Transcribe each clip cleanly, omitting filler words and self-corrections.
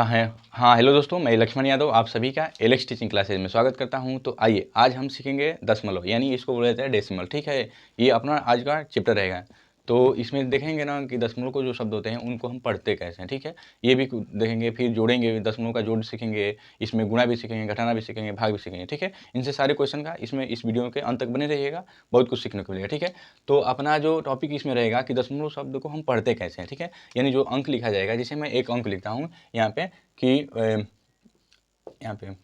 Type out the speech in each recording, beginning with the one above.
है। हाँ, हेलो दोस्तों, मैं लक्ष्मण यादव आप सभी का एलेक्स टीचिंग क्लासेज में स्वागत करता हूं। तो आइए आज हम सीखेंगे दशमलव, यानी इसको बोला जाता है डेसिमल। ठीक है, ये अपना आज का चैप्टर रहेगा। तो इसमें देखेंगे ना कि दशमलव को जो शब्द होते हैं उनको हम पढ़ते कैसे हैं। ठीक है, ये भी देखेंगे, फिर जोड़ेंगे, दशमलव का जोड़ सीखेंगे, इसमें गुणा भी सीखेंगे, घटाना भी सीखेंगे, भाग भी सीखेंगे। ठीक है, इनसे सारे क्वेश्चन का इसमें इस वीडियो के अंत तक बने रहिएगा, बहुत कुछ सीखने को मिलेगा। ठीक है, तो अपना जो टॉपिक इसमें रहेगा कि दशमलव शब्द को हम पढ़ते कैसे हैं। ठीक है, यानी जो अंक लिखा जाएगा, जैसे मैं एक अंक लिखता हूँ यहाँ पे कि यहाँ पे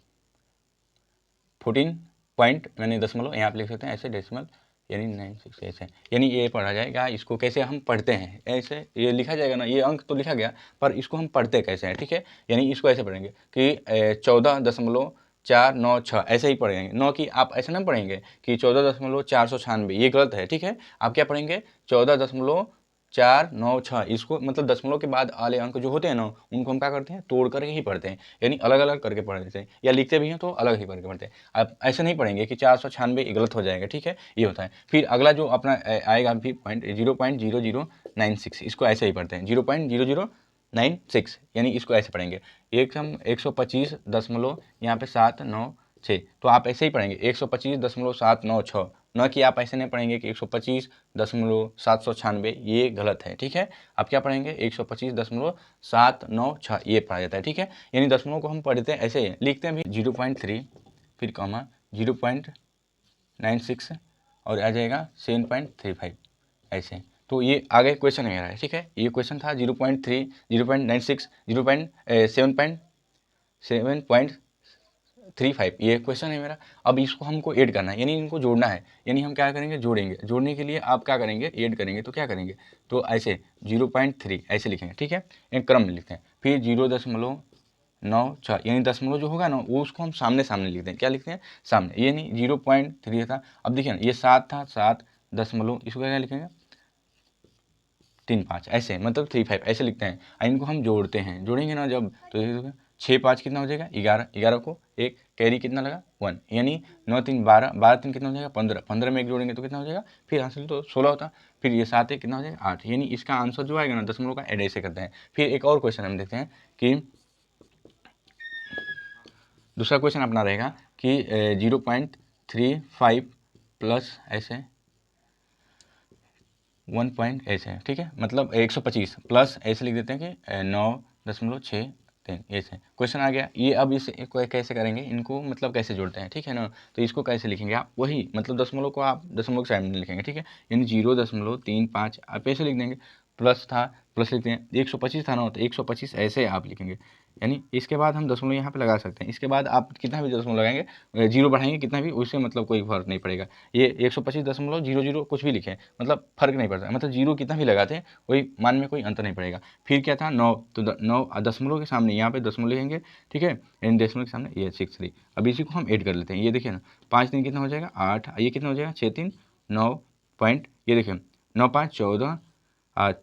14 पॉइंट मैंने दशमलव यहाँ पे लिख सकते हैं ऐसे डेसिमल, यानी 96 ऐसे, यानी ये पढ़ा जाएगा। इसको कैसे हम पढ़ते हैं, ऐसे ये लिखा जाएगा ना, ये अंक तो लिखा गया पर इसको हम पढ़ते कैसे हैं। ठीक है, यानी इसको ऐसे पढ़ेंगे कि 14.496 ऐसे ही पढ़ेंगे। 9 की आप ऐसे ना पढ़ेंगे कि 14.496, ये गलत है। ठीक है, आप क्या पढ़ेंगे 14.496, इसको मतलब दशमलव के बाद वाले अंक जो होते हैं ना उनको हम क्या करते हैं, तोड़ करके ही पढ़ते हैं, यानी अलग अलग करके पढ़ देते हैं, या लिखते भी हैं तो अलग ही करके पढ़ते हैं। आप ऐसे नहीं पढ़ेंगे कि 496 गलत हो जाएगा। ठीक है, ये होता है। फिर अगला जो अपना आएगा भी पॉइंट 0.0096, इसको ऐसे ही पढ़ते हैं 0.0096, यानी इसको ऐसे पढ़ेंगे एक हम 125 यहाँ पे 796, तो आप ऐसे ही पढ़ेंगे 125.796, न कि आप ऐसे नहीं पढ़ेंगे कि 125.796, ये गलत है। ठीक है, आप क्या पढ़ेंगे 125.796, ये पढ़ा जाता है। ठीक है, यानी दशमलव को हम पढ़ते हैं ऐसे ही, लिखते हैं भी 0.3 फिर कॉमा 0.96 और आ जाएगा 7.35 ऐसे। तो ये आगे क्वेश्चन मेरा है। ठीक है, ये क्वेश्चन था 0.3, 0.96, 7.35, ये क्वेश्चन है मेरा। अब इसको हमको ऐड करना है, यानी इनको जोड़ना है, यानी हम क्या करेंगे, जोड़ेंगे। जोड़ने के लिए आप क्या करेंगे, ऐड करेंगे, तो क्या करेंगे, तो ऐसे 0.3 ऐसे लिखेंगे। ठीक है, एक क्रम में लिखते हैं, फिर 0.96, यानी दशमलव जो होगा ना वो उसको हम सामने सामने लिखते हैं। क्या लिखते हैं, सामने, यानी 0.3 था। अब देखिए ना, ये 7 था, 7 इसको क्या लिखेंगे 3 5 ऐसे, मतलब 3 5 ऐसे लिखते हैं। इनको हम जोड़ते हैं, जोड़ेंगे ना जब, तो 6 5 कितना हो जाएगा 11, 11 को एक कैरी कितना लगा 1, यानी 9 3 12, 12 3 कितना हो जाएगा 15, 15 में एक जोड़ेंगे तो कितना हो जाएगा, फिर हासिल तो 16 होता। फिर ये 7 एक कितना हो जाएगा 8, यानी इसका आंसर जो आएगा ना दशमलव का ऐड ऐसे करते हैं। फिर एक और क्वेश्चन हम देखते हैं कि दूसरा क्वेश्चन अपना रहेगा कि 0.35 प्लस ऐसे 1 पॉइंट ऐसे है। ठीक है, मतलब 125 प्लस ऐसे लिख देते हैं कि 9.63 ऐसे क्वेश्चन आ गया। ये अब इसे कैसे करेंगे, इनको मतलब कैसे जोड़ते हैं। ठीक है ना, तो इसको कैसे लिखेंगे आप, वही मतलब दशमलव को आप दशमलव के साइड में लिखेंगे। ठीक है, यानी 0.35 आप ऐसे लिख देंगे, प्लस था प्लस लिखते हैं, 125 था ना तो 125 ऐसे आप लिखेंगे, यानी इसके बाद हम दशमलव यहाँ पे लगा सकते हैं। इसके बाद आप कितना भी दशमलव लगाएंगे, जीरो बढ़ाएंगे कितना भी, उससे मतलब कोई फर्क नहीं पड़ेगा। ये 125.00 कुछ भी लिखे मतलब फर्क नहीं पड़ता, मतलब जीरो कितना भी लगाते हैं वही मान में कोई अंतर नहीं पड़ेगा। फिर क्या था 9, तो 9 दशमलव के सामने यहाँ पे दशमलव लिखेंगे। ठीक है, इन दशमलव के सामने ये 63। अब इसी को हम ऐड कर लेते हैं। ये देखिए ना, 5 3 कितना हो जाएगा 8, ये कितना हो जाएगा 6 3 9 पॉइंट, ये देखिए 9 5 14,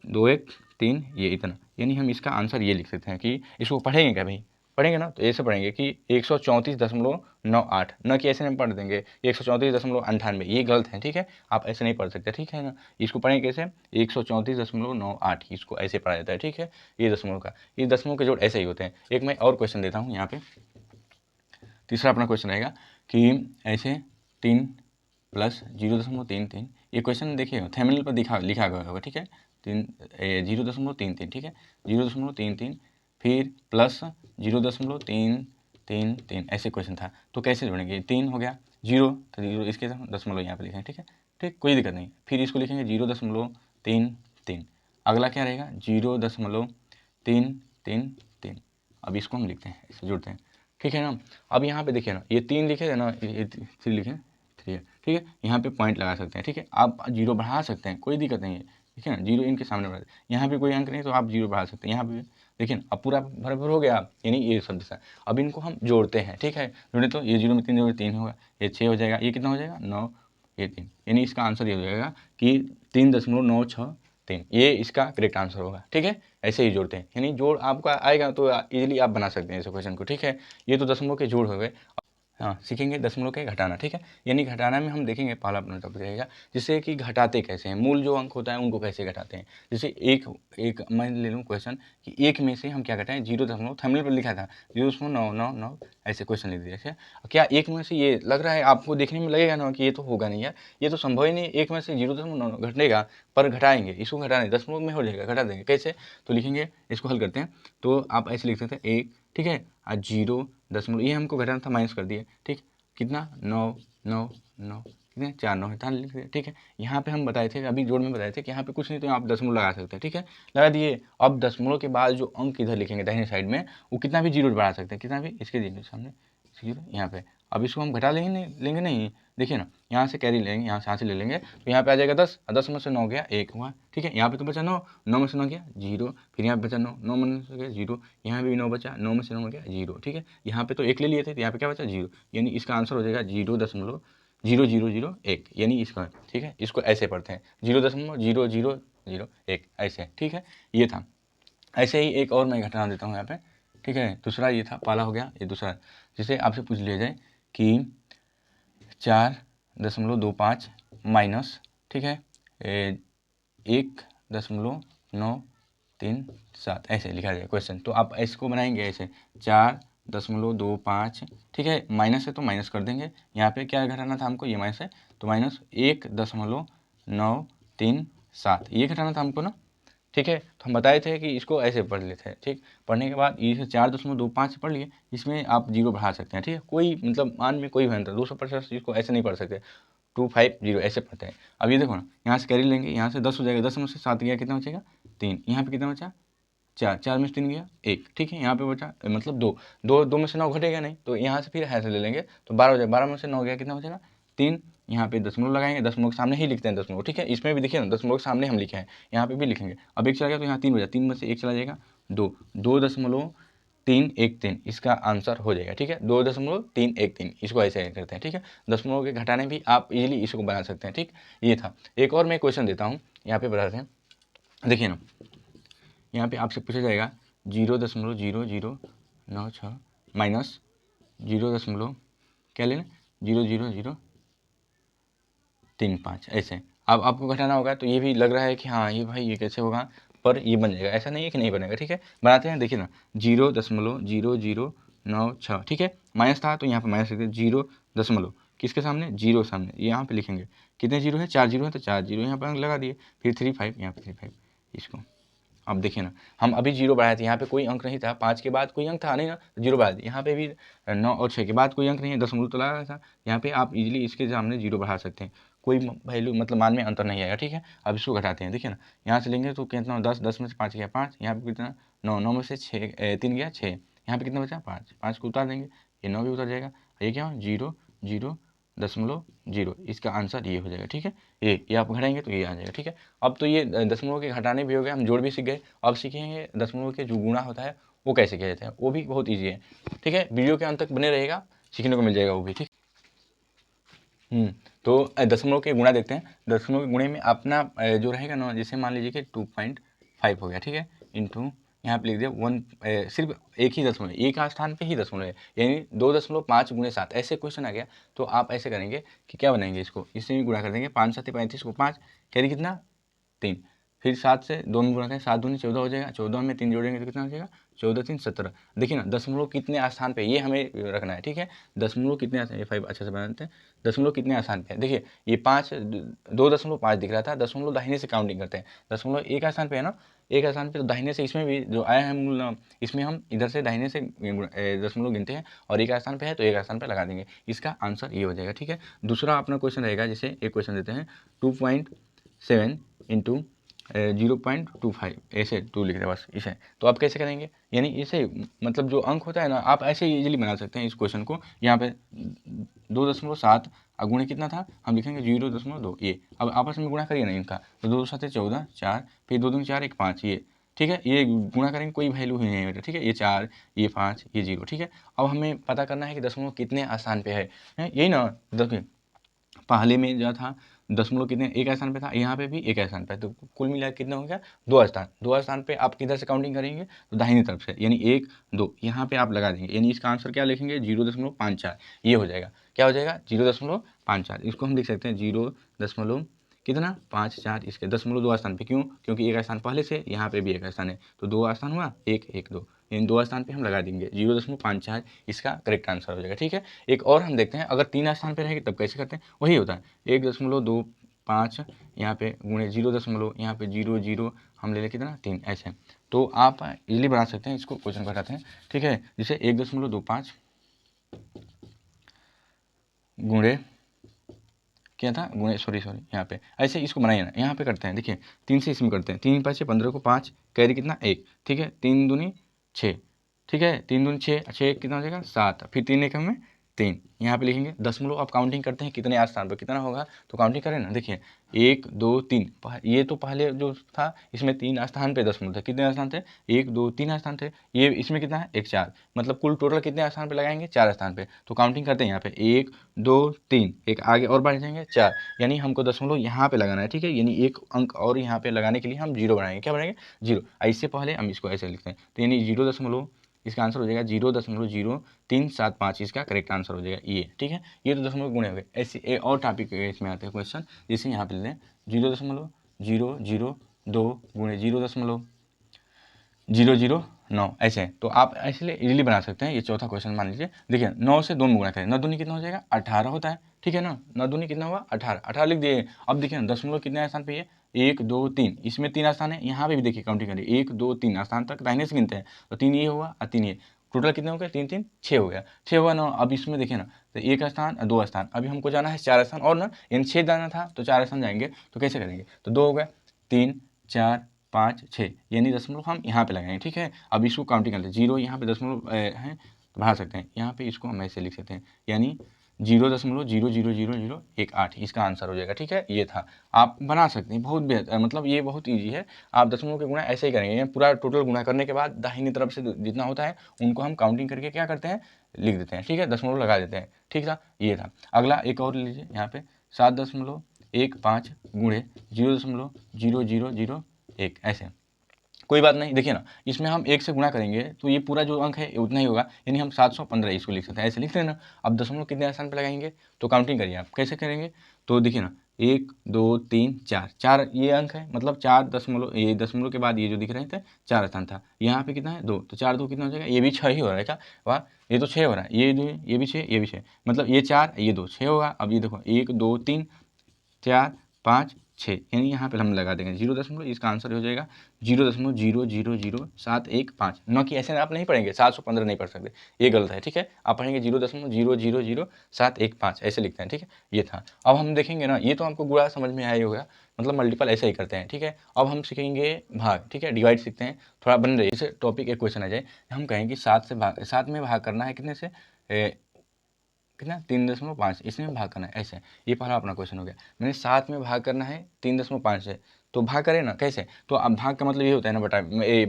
2 1 3, ये इतना, यानी हम इसका आंसर ये लिख सकते हैं कि इसको पढ़ेंगे क्या भाई, पढ़ेंगे ना, तो ऐसे पढ़ेंगे कि 134.98, न कि ऐसे नहीं पढ़ देंगे 134.98, ये गलत है। ठीक है, आप ऐसे नहीं पढ़ सकते। ठीक है ना, इसको पढ़ेंगे कैसे 134.98, इसको ऐसे पढ़ा जाता है। ठीक है, ये दशमलव का, ये दशमलव के जोड़ ऐसे ही होते हैं। एक मैं और क्वेश्चन देता हूँ यहाँ पे, तीसरा अपना क्वेश्चन रहेगा कि ऐसे 3 प्लस 0.33, ये क्वेश्चन देखिए थंबनेल पर लिखा गया होगा। ठीक है, 0.33, ठीक है 0.33, फिर प्लस 0.333, ऐसे क्वेश्चन था। तो कैसे जोड़ेंगे, 3 हो गया 0, तो 0 इसके दशमलव यहाँ पे लिखेंगे। ठीक है, ठीक, कोई दिक्कत नहीं। फिर इसको लिखेंगे 0.33, अगला क्या रहेगा 0.333, अब इसको हम लिखते हैं, इसे जोड़ते हैं। ठीक है ना, अब यहाँ पे देखिए ना, ये 3 लिखे थे ना, ये 3 लिखे 3 है। ठीक है, यहाँ पे पॉइंट लगा सकते हैं। ठीक है, आप 0 बढ़ा सकते हैं, कोई दिक्कत नहीं है। ठीक है ना, 0 इनके सामने बढ़ा, यहाँ पे कोई अंक नहीं तो आप 0 बढ़ा सकते हैं। यहाँ पे देखिए ना, अब पूरा भर हो गया, यानी ये सब दिशा। अब इनको हम जोड़ते हैं। ठीक है, जोड़े तो ये 0 में 3 जोड़े 3 होगा, ये 6 हो जाएगा, ये कितना हो जाएगा 9, ये 3, यानी इसका आंसर ये हो जाएगा कि 3.963, ये इसका करेक्ट आंसर होगा। ठीक है, ऐसे ही जोड़ते हैं, यानी जोड़ आपका आएगा तो इजीली आप बना सकते हैं इस क्वेश्चन को। ठीक है, ये तो दशमलव के जोड़ हो गए। हाँ सीखेंगे दशमलव के घटाना, ठीक है। यानी घटाना में हम देखेंगे, पहला अपना टॉपिक रहेगा जिससे कि घटाते कैसे हैं, मूल जो अंक होता है उनको कैसे घटाते हैं। जैसे एक मैं ले लूँ क्वेश्चन कि एक में से हम क्या घटाएं, 0.9, थंबनेल पर लिखा था 0.999 ऐसे क्वेश्चन लिख दिया। क्या एक में से ये लग रहा है आपको, देखने में लगेगा ना कि ये तो होगा नहीं यार, ये तो संभव ही नहीं, एक में से 0.9 घटेगा, पर घटाएंगे, इसको घटाने दशमलव में हो जाएगा, घटा देंगे कैसे, तो लिखेंगे, इसको हल करते हैं। तो आप ऐसे लिख सकते हैं 1, ठीक है, 0., ये हमको घटाना था, माइनस कर दिए, ठीक, कितना 9 9 9, कितने 4 9 है, लिख दिए, ठीक है। यहाँ पे हम बताए थे, अभी जोड़ में बताए थे कि यहाँ पे कुछ नहीं तो आप दशमलव लगा सकते हैं, ठीक है, लगा दिए। अब दशमलव के बाद जो अंक इधर लिखेंगे दाहिने साइड में, वो कितना भी जीरो बढ़ा सकते हैं, कितना भी, इसके जीरो सामने जीरो यहाँ पे। अब इसको हम घटा लेंगे नहीं, देखिए ना, यहाँ से कैरी लेंगे, यहाँ से ले लेंगे, तो यहाँ पे आ जाएगा 10, 10 में से 9 गया 1 हुआ, ठीक है। यहाँ पे तो बचा 9, 9 में से 9 गया 0, फिर यहाँ पे बचा 9, 9 में से गया 0, यहाँ पे भी 9 बचा, 9 में से 9 गया 0, ठीक है। यहाँ पे तो 1 ले लिए थे, तो यहाँ पे क्या बचा 0, यानी इसका आंसर हो जाएगा 0.0001, यानी इसका, ठीक है। इसको ऐसे पढ़ते हैं 0.0001 ऐसे, ठीक है। ये था। ऐसे ही एक और मैं घटना देता हूँ यहाँ पे, ठीक है। दूसरा ये था, पहला हो गया, ये दूसरा, जिसे आपसे पूछ लिया जाए कि 4.25 माइनस, ठीक है, 1.937 ऐसे लिखा जाए क्वेश्चन। तो आप इसको बनाएंगे ऐसे 4.25, ठीक है, माइनस है तो माइनस कर देंगे, यहाँ पे क्या घटाना था हमको, ये माइनस है तो माइनस 1.937 ये घटाना था हमको ना, ठीक है। तो हम बताए थे कि इसको ऐसे पढ़ लेते हैं, ठीक। पढ़ने के बाद इसे 4.25 पढ़ लिए, इसमें आप जीरो बढ़ा सकते हैं, ठीक है, कोई मतलब मान में कोई भी अंतर 200% इसको ऐसे नहीं पढ़ सकते, 250 ऐसे पढ़ते हैं। अब ये देखो ना, यहाँ से कैरी लेंगे, यहाँ से 10 हो जाएगा, 10 में से 7 गया, कितना बचेगा 3, यहाँ पे कितना बचा 4, 4 में से 3 गया 1, ठीक है। यहाँ पे बचा मतलब 2, 2 में से 9 घटेगा नहीं, तो यहाँ से फिर ऐसे ले लेंगे, तो 12 हो जाएगा, 12 में से 9 गया, कितना बचेगा 3, यहाँ पे दशमलव लगाएंगे, दशमलव के सामने ही लिखते हैं दशमलव, ठीक है। इसमें भी देखिए ना, दशमलव के सामने हम लिखे हैं, यहाँ पे भी लिखेंगे। अब 1 चला गया तो यहाँ 3 बचा, 3 में से 1 चला जाएगा 2, 2.313 इसका आंसर हो जाएगा, ठीक है, 2.313, इसको ऐसे करते हैं, ठीक है। दशमलव के घटाने भी आप इजीली इसको बना सकते हैं, ठीक। ये था। एक और मैं क्वेश्चन देता हूँ, यहाँ पे बताते हैं, देखिए ना, यहाँ पे आपसे पूछा जाएगा 0.0096 माइनस 0. क्या लेना 0.0035 ऐसे। अब आपको घटाना होगा, तो ये भी लग रहा है कि हाँ ये भाई ये कैसे होगा, पर ये बन जाएगा, ऐसा नहीं है कि नहीं बनेगा, ठीक है। बनाते हैं, देखिए ना 0.0096, ठीक है, माइनस था तो यहाँ पे माइनस लिखते हैं, 0. किसके सामने, 0 सामने, यहाँ पे लिखेंगे, कितने जीरो है, 4 जीरो है, तो 4 जीरो यहाँ पर लगा दिए, फिर 35 यहाँ पे 35 इसको। अब देखिए ना, हम अभी 0 बढ़ाए थे, यहाँ पे कोई अंक नहीं था, 5 के बाद कोई अंक था नहीं ना, 0 बढ़ा दिए, यहाँ पे भी 9 और 6 के बाद कोई अंक नहीं है, दशमलव तो लगा था, यहाँ पे आप इजीली इसके सामने 0 बढ़ा सकते हैं, कोई वैल्यू मतलब मान में अंतर नहीं आएगा, ठीक है। अब इसको घटाते हैं, देखिए ना, यहाँ से लेंगे तो कितना 10, 10 में से 5 गया 5, यहाँ पे कितना 9, 9 में से 3 गया 6, यहाँ पे कितना बचा 5, 5 को उतार देंगे, ये 9 भी उतर जाएगा, ये क्या 0.0, इसका आंसर ये हो जाएगा, ठीक है। ये आप घटाएंगे तो ये आ जाएगा, ठीक है। अब तो ये दशमलव के घटाने भी हो गए, हम जोड़ भी सीख गए। अब सीखेंगे दशमलव के जो गुणा होता है वो कैसे किया जाता है, वो भी बहुत ईजी है, ठीक है। वीडियो के अंत तक बने रहेगा, सीखने को मिल जाएगा वो भी, ठीक। तो दशमलव के गुणा देखते हैं। दशमलव के गुणे में अपना जो रहेगा ना, जैसे मान लीजिए कि 2.5 हो गया, ठीक है, इंटू यहाँ पे लिख दिया 1, सिर्फ एक ही दशमलव, एक स्थान पे ही दशमलव है, यानी 2.5 गुणे 7 ऐसे क्वेश्चन आ गया। तो आप ऐसे करेंगे कि क्या बनाएंगे, इसको इससे भी गुणा कर देंगे, 5 7 35 को 5, कैरी कितना 3, फिर 7 से 2 में गुणा करें, 7 दूनी 14 हो जाएगा, 14 में 3 जोड़ेंगे तो कितना हो जाएगा 14 3 17। देखिए ना, दशमलव कितने स्थान पे, ये हमें रखना है, ठीक है। दशमलव कितने ये 5 अच्छे से बनाते हैं, दशमलव कितने स्थान पे है, देखिए ये 5 2.5 दिख रहा था, दशमलव दाहिने से काउंटिंग करते हैं, दशमलव एक स्थान पे है ना, एक स्थान पे, तो दाहिने से इसमें भी जो आया है मूल, इसमें हम इधर से दाहिने से दशमलव गिनते हैं, और एक स्थान पे है तो एक स्थान पे लगा देंगे, इसका आंसर ये हो जाएगा, ठीक है। दूसरा अपना क्वेश्चन रहेगा, जैसे एक क्वेश्चन देते हैं 2.7 इंटू 0.25 ऐसे 2 लिख रहे हैं बस इसे। तो आप कैसे करेंगे, यानी इसे मतलब जो अंक होता है ना, आप ऐसे इजीली बना सकते हैं इस क्वेश्चन को। यहाँ पे 2.7 गुणे कितना था, हम लिखेंगे 0.2, ये अब आपस में गुणा करिए ना इनका, तो 2 7 14 4, फिर 2 2 4 1 5, ये ठीक है, ये गुणा करेंगे कोई वैल्यू ही नहीं बेटा, ठीक है, ये 4 ये 5 ये 0, ठीक है। अब हमें पता करना है कि दशमलव कितने स्थान पे है, यही ना। देखिए पहले में जो था दशमलव कितने एक स्थान पे था, यहाँ पे भी एक स्थान पे, तो कुल मिला कितना हो गया, दो स्थान। दो स्थान पे आप किधर से काउंटिंग करेंगे, तो दाहिनी तरफ से, यानी 1 2 यहाँ पे आप लगा देंगे, यानी इसका आंसर क्या लिखेंगे 0.54, ये हो जाएगा। क्या हो जाएगा 0.54। इसको हम लिख सकते हैं 0. कितना 54, इसके दशमलव दो स्थान पे, क्यों, क्योंकि एक स्थान पहले से, यहाँ पे भी एक स्थान है, तो दो स्थान हुआ, 1 1 2, इन दो स्थान पे हम लगा देंगे 0.54, इसका करेक्ट आंसर हो जाएगा। ठीक है, एक और हम देखते हैं, अगर 3 स्थान पे रहेगी तब कैसे करते हैं, वही होता है 1.25 यहाँ पे गुणे 0. यहाँ पे 0 0 हम ले लें कितना 3, ऐसे। तो आप इजीली बना सकते हैं, इसको क्वेश्चन बताते हैं। ठीक है, जैसे 1.25 गुणे क्या था, गुणे सॉरी यहाँ पे ऐसे इसको बनाइए ना, यहाँ पे करते हैं, देखिए 3 से इसमें करते हैं, 3 5 15 को 5 कैरी कितना 1, ठीक है, 3 दूनी 6, ठीक है, 3 दूनी 6, 6 कितना हो जाएगा 7, फिर 3 एक हमें 3, यहाँ पे लिखेंगे दशमलव। आप काउंटिंग करते हैं कितने स्थान पर कितना होगा, तो काउंटिंग करें ना, देखिए 1 2 3, ये तो पहले जो था इसमें 3 स्थान पे दशमलव थे, कितने स्थान थे 1 2 3 स्थान थे, ये इसमें कितना है 1 4, मतलब कुल टोटल कितने स्थान पे लगाएंगे 4 स्थान पे। तो काउंटिंग करते हैं यहाँ पे 1 2 3, एक आगे और बढ़ जाएंगे 4, यानी हमको दशमलव यहाँ पे लगाना है। ठीक है, यानी एक अंक और यहाँ पे लगाने के लिए हम 0 बनाएंगे, क्या बनाएंगे 0। इससे पहले हम इसको ऐसे लिखते हैं, तो यानी 0. इसका आंसर हो जाएगा 0.0375, इसका करेक्ट आंसर हो जाएगा ये। ठीक है, ये तो दशमलव गुणे हो गए। ऐसे और टॉपिक इसमें आते हैं क्वेश्चन, जैसे यहाँ पे लेते हैं 0.002 गुणे 0.009, ऐसे है। तो आप ऐसे इजीली बना सकते हैं। ये चौथा क्वेश्चन मान लीजिए, देखिए 9 से 2 में गुणा करें, 9 दूनी कितना हो जाएगा 18 होता है। ठीक है ना, 9 दूनी कितना हुआ 18, 18 लिख दिए। अब देखिए ना दशमलव कितने स्थान पे है 1 2 3, इसमें 3 स्थान है, यहाँ पे भी देखिए काउंटिंग करिए 1 2 3 स्थान तक दाहिने से गिनते हैं, तो 3 ये हुआ और 3 ये, टोटल कितने हो गए 3 3 6 हो गया, 6 हुआ ना। अब इसमें देखिए ना, तो एक स्थान 2 स्थान, अभी हमको जाना है 4 स्थान और ना, इन 6 जाना था तो 4 स्थान जाएंगे, तो कैसे करेंगे, तो 2 हो गए 3 4 5 6, यानी दशमलव हम यहाँ पे लगाएंगे। ठीक है, अब इसको काउंटिंग करते हैं, 0 यहाँ पे दशमलव है तो बढ़ा सकते हैं, यहाँ पे इसको हम ऐसे लिख सकते हैं, यानी 0.00001 इसका आंसर हो जाएगा। ठीक है, ये था, आप बना सकते हैं, बहुत बेहतर, मतलब ये बहुत ईजी है। आप दशमलव के गुणा ऐसे ही करेंगे, पूरा टोटल गुणा करने के बाद दाहिनी तरफ से जितना होता है उनको हम काउंटिंग करके क्या करते हैं लिख देते हैं। ठीक है, दशमलव लगा देते हैं। ठीक था, ये था। अगला एक और लीजिए, यहाँ पे 7.15 गुणे 0.0001, ऐसे। कोई बात नहीं, देखिए ना इसमें हम 1 से गुणा करेंगे तो ये पूरा जो अंक है उतना ही होगा, यानी हम 715 इसको लिख सकते हैं, ऐसे लिख लेना। अब दशमलव कितने स्थान पर लगाएंगे, तो काउंटिंग करिए आप कैसे करेंगे, तो देखिए ना 1 2 3 4, 4 ये अंक है, मतलब 4 दशमलव, ये दशमलव के बाद ये जो दिख रहे थे 4 स्थान था, यहाँ पे कितना है 2, तो 4 2 कितना हो जाएगा, ये भी 6 ही हो रहा है क्या, वाह, ये तो 6 हो रहा है, ये 2 ये भी 6 ये भी 6, मतलब ये 4 ये 2 6 होगा। अब ये देखो 1 2 3 4 5 6, यानी यहाँ पे हम लगा देंगे 0. इसका आंसर हो जाएगा 0.0000715। न कि ऐसे आप नहीं पढ़ेंगे 715 नहीं पढ़ सकते, ये गलत है। ठीक है, आप पढ़ेंगे 0.0000715, ऐसे लिखते हैं। ठीक है, ये था। अब हम देखेंगे ना, ये तो आपको गुणा समझ में आया होगा, मतलब मल्टीपल ऐसे ही करते हैं। ठीक है, अब हम सीखेंगे भाग। ठीक है, डिवाइड सीखते हैं, थोड़ा बन रही है टॉपिक, एक क्वेश्चन आ जाए, हम कहेंगे 7 में भाग करना है कितने से, कितना 3.5, इसमें भाग करना है, ऐसे। ये पहला अपना क्वेश्चन हो गया, मैंने 7 में भाग करना है 3.5 से, तो भाग करें ना कैसे, तो अब भाग का मतलब ये होता है ना बटा,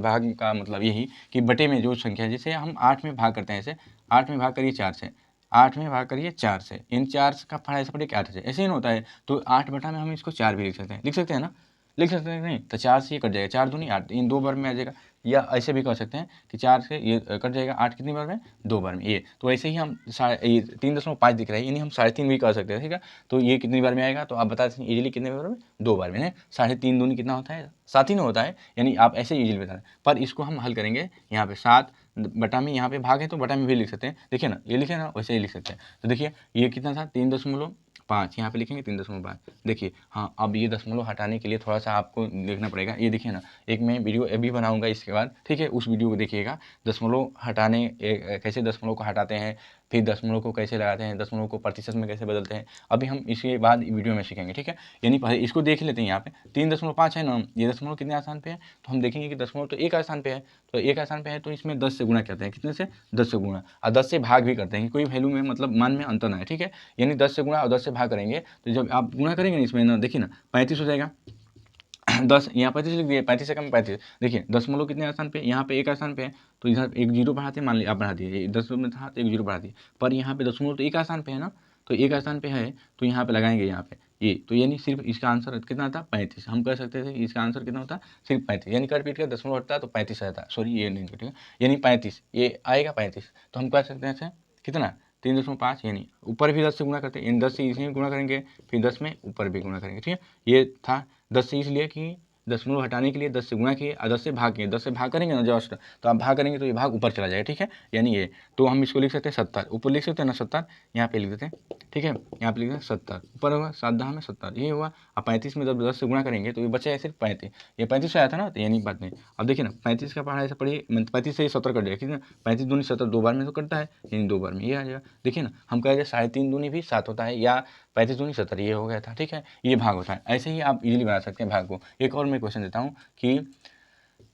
भाग का मतलब यही कि बटे में जो संख्या है, जैसे हम 8 में भाग करते हैं ऐसे, 8 में भाग करिए 4 से, 8 में भाग करिए 4 से, इन 4 का फाड़ा ऐसे पड़े 8 से, ऐसे ही ना होता है। तो 8 बटा में हम इसको 4 भी लिख सकते हैं ना, लिख सकते हैं नहीं, तो 4 से ये कट जाएगा, 4 दूनी 8, इन 2 बार में आ जाएगा। या ऐसे भी कर सकते हैं कि 4 से ये कट जाएगा, 8 कितनी बार में 2 बार में, ये तो ऐसे ही हम ये 3.5 दिख रहा है, यानी हम 3.5 भी कर सकते हैं। ठीक है, तो ये कितनी बार में आएगा, तो आप बता सकते हैं इजीली कितने बार में 2 बार में, 3.5 दूनी कितना होता है 7 ही ना होता है, यानी आप ऐसे इजीली बता रहे हैं। पर इसको हम हल करेंगे, यहाँ पे 7 बटा में, यहाँ पे भाग है तो बटा में भी लिख सकते हैं। देखिए ना, ये लिखे ना वैसे ही लिख सकते हैं। तो देखिए ये कितना था 3.5, यहाँ पे लिखेंगे 3.5। देखिए हाँ, अब ये दशमलव हटाने के लिए थोड़ा सा आपको देखना पड़ेगा। ये देखिए ना, एक मैं वीडियो अभी बनाऊंगा इसके बाद, ठीक है, उस वीडियो को देखिएगा, दशमलव हटाने कैसे दशमलव को हटाते हैं, फिर दशमलव को कैसे लगाते हैं, दशमलव को प्रतिशत में कैसे बदलते हैं, अभी हम इसके बाद वीडियो में सीखेंगे। ठीक है, यानी पहले इसको देख लेते हैं। यहाँ पे 3.5 है ना, ये दशमलव कितने स्थान पे है, तो हम देखेंगे कि दशमलव तो एक स्थान पे है, तो एक स्थान पे है तो इसमें 10 से गुणा करते हैं, कितने से 10 से गुणा, और 10 से भाग भी करते हैं कि कोई वैल्यू में मतलब मान में अंतर ना है। ठीक है, यानी 10 से गुणा और 10 से भाग करेंगे, तो जब आप गुणा करेंगे ना इसमें ना, देखिए ना 35 हो जाएगा। 10 यहाँ 35 लिख दिए, 35 से कम 35। देखिए दशमलव कितने स्थान पे, यहाँ पे एक स्थान पे है, तो इधर एक जीरो बढ़ाते हैं, मान लीजिए आप बढ़ा दिए, 10 में था तो एक जीरो बढ़ा दिए, पर यहाँ पे दशमलव तो एक स्थान पे है ना, तो एक स्थान पे है तो यहाँ पे लगाएंगे यहाँ पे ये, तो यानी सिर्फ इसका आंसर कितना था 35। हम कह सकते थे कि इसका आंसर कितना होता सिर्फ 35, यानी कर पीट कर दशमलव हटता तो 35 रहता, सॉरी ये नहीं, ठीक है, यानी 35 ये आएगा 35। तो हम कह सकते हैं ऐसे कितना 3.5, यानी ऊपर भी 10 से गुणा करते हैं, इन 10 से इसमें गुणा करेंगे, फिर 10 में ऊपर भी गुणा करेंगे, ठीक है। ये था 10 से इसलिए कि दशमलव हटाने के लिए 10 से गुणा किए और 10 से भाग किए, 10 से भाग करेंगे ना जस्ट, तो आप भाग करेंगे तो ये भाग ऊपर चला जाएगा, ठीक है, यानी ये। तो हम इसको लिख सकते हैं 70, ऊपर लिख सकते हैं ना 70, यहाँ पे लिख देते हैं, ठीक है, यहाँ पे लिख देते हैं 70, ऊपर होगा 7 में 70, ये हुआ। अब 35 में जब 10 से गुणा करेंगे तो ये बचा है सिर्फ 35, ये 35 से आया था ना, तो यानी बात नहीं। अब देखिए ना 35 का पढ़ा ऐसा पढ़िए, 35 से ये 70 कट जाएगा, कितना 35 दूनी 70, 2 बार में तो कटता है, यानी 2 बार में ये आ जाएगा। देखिए ना हम कह रहे 3.5 दूनी भी 7 होता है, या 35 दूनी 70 ये हो गया था, ठीक है, ये भाग होता है। ऐसे ही आप इजीली बना सकते हैं भाग को। एक और मैं क्वेश्चन देता हूँ कि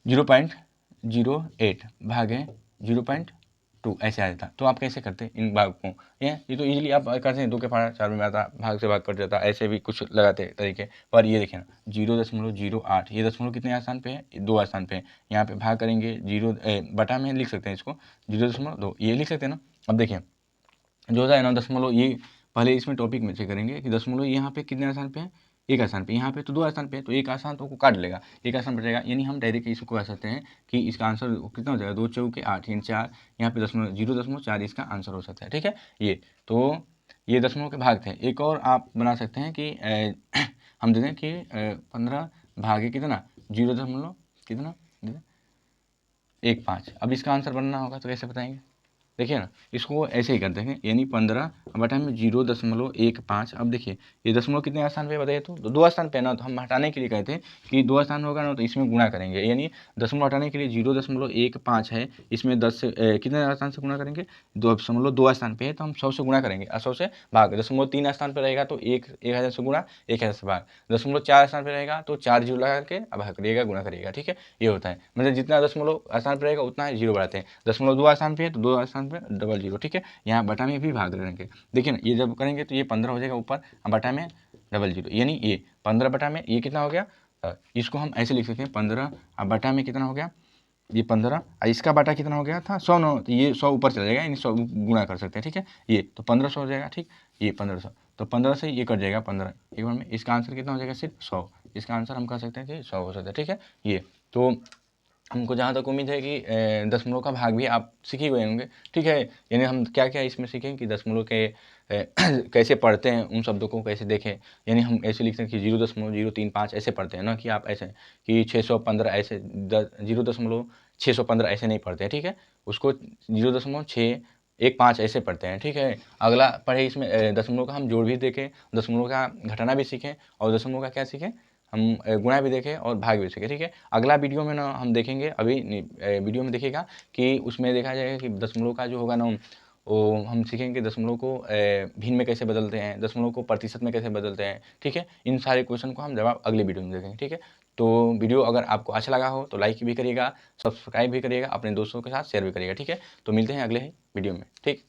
0.08 भागे 0.2 ऐसे आ जाता, तो आप कैसे करते इन भाग को? ये तो इजीली आप करते हैं, 2 के पहाड़ा 4 में आता, भाग से भाग कट जाता, ऐसे भी कुछ लगाते तरीके। पर ये देखिए ना 0.08, ये दशमलव कितने स्थान पे है? 2 स्थान पे है। यहाँ पे भाग करेंगे 0 बटा में लिख सकते हैं इसको 0.2, ये लिख सकते हैं ना। अब देखिए जो होता है ना दशमलव, ये पहले इसमें टॉपिक में चेक करेंगे कि दशमलव यहाँ पे कितने स्थान पे है, एक स्थान पे, यहाँ पे तो 2 स्थान पे है, तो एक स्थान तो को काट लेगा, एक स्थान बचेगा, यानी हम डायरेक्ट इसको कह सकते हैं कि इसका आंसर कितना हो जाएगा 2 चौके 8, यानी 4, यहाँ पे 0.4 इसका आंसर हो सकता है, ठीक है। ये तो ये दशमलव के भाग थे। एक और आप बना सकते हैं कि हम दे दें कि 15 भागे कितना 0. कितना 1.5। अब इसका आंसर बनना होगा तो कैसे बताएंगे? देखिए ना इसको ऐसे ही करते हैं, यानी 15 बटा में 0.15। अब देखिए ये दशमलव कितने स्थान पे बताइए, तो 2 स्थान पे ना, तो हम हटाने के लिए कहते हैं कि 2 स्थान होगा ना तो इसमें गुणा करेंगे, यानी दशमलव हटाने के लिए 0.15 है, इसमें 10 से कितने स्थान से गुणा करेंगे, 2 स्थान पे है तो हम 100 से गुणा करेंगे, 100 से भाग। 3 स्थान पर रहेगा तो 1000 से गुणा, 1000 से भाग। 4 स्थान पर रहेगा तो 4 जीरो लगा करके अब भाग करिएगा, गुणा करिएगा, ठीक है। ये होता है, मतलब जितना दशमलव स्थान पर रहेगा उतना ही जीरो बढ़ाते हैं। 2 स्थान पे है तो 2 स्थान पे 00, ठीक है। यहाँ बटा में भी भाग करेंगे, देखिए ना ये जब करेंगे तो ये 15 हो जाएगा ऊपर, बटा में 00, यानी ये 15 बटा में ये कितना हो गया, इसको हम ऐसे लिख सकते हैं 15 बटा में कितना हो गया, ये 15, इसका बाटा कितना हो गया था 100 न, तो ये 100 ऊपर चला जाएगा, यानी 100 गुणा कर सकते हैं, ठीक है। ये तो 1500 हो जाएगा, ठीक, ये 1500, तो 15 से ये कट जाएगा 15 एक बार में, इसका आंसर कितना हो जाएगा सिर्फ 100, इसका आंसर हम कह सकते हैं कि 100 हो सकता है, ठीक है। ये तो हमको जहाँ तक उम्मीद है कि दशमलव का भाग भी आप सीख ही गए होंगे, ठीक है। यानी हम क्या क्या इसमें सीखें कि दशमलव के कैसे पढ़ते हैं, उन शब्दों को कैसे देखें, यानी हम ऐसे लिखते हैं कि 0.035 ऐसे पढ़ते हैं ना, कि आप ऐसे कि 615 ऐसे 0.615 ऐसे नहीं पढ़ते हैं, ठीक है। उसको 0.615 ऐसे पढ़ते हैं, ठीक है। अगला पढ़े इसमें दशमलव का हम जोड़ भी देखें, दशमलव का घटाना भी सीखें, और दशमलव का क्या सीखें हम गुणा भी देखें और भाग भी सीखें, ठीक है। अगला वीडियो में ना हम देखेंगे, अभी वीडियो में देखिएगा कि उसमें देखा जाएगा कि दशमलव का जो होगा ना वो हम सीखेंगे दशमलव को भिन्न में कैसे बदलते हैं, दशमलव को प्रतिशत में कैसे बदलते हैं, ठीक है। इन सारे क्वेश्चन को हम जवाब अगले वीडियो में देखेंगे, ठीक है। तो वीडियो अगर आपको अच्छा लगा हो तो लाइक भी करिएगा, सब्सक्राइब भी करिएगा, अपने दोस्तों के साथ शेयर भी करिएगा, ठीक है। तो मिलते हैं अगले वीडियो में, ठीक।